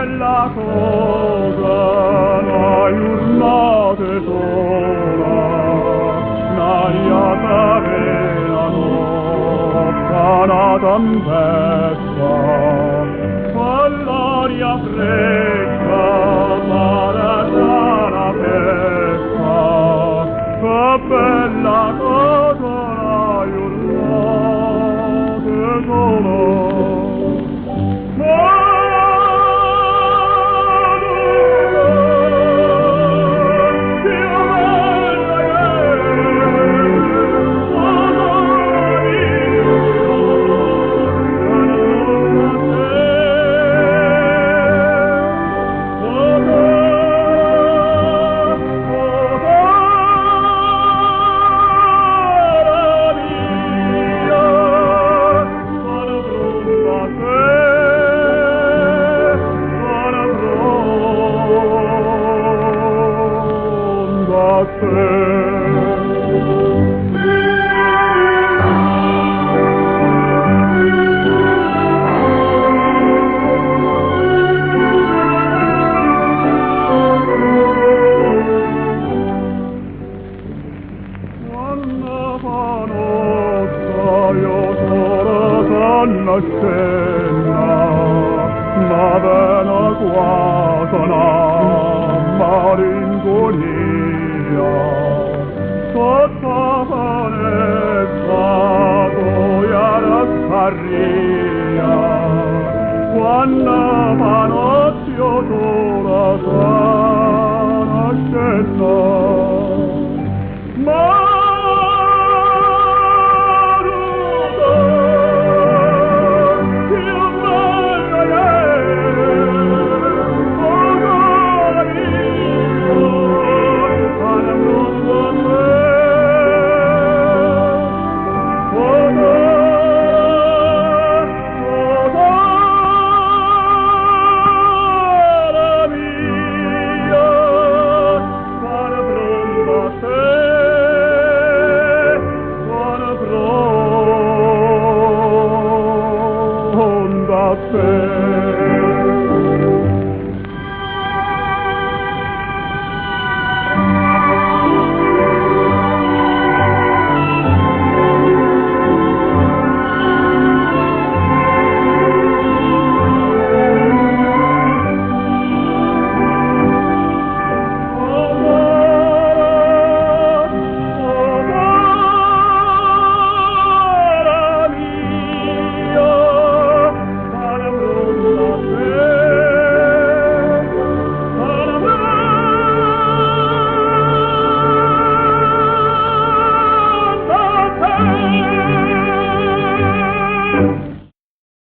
bella cosa, la giornata sola, nagliata vera notte, una tempesta, con l'aria fresca, maratona festa, che bella cosa la giornata sola. Scena, ma bene quasi una malinconia, sotto panetta gioia la sparria, quando panozio sola sana scena.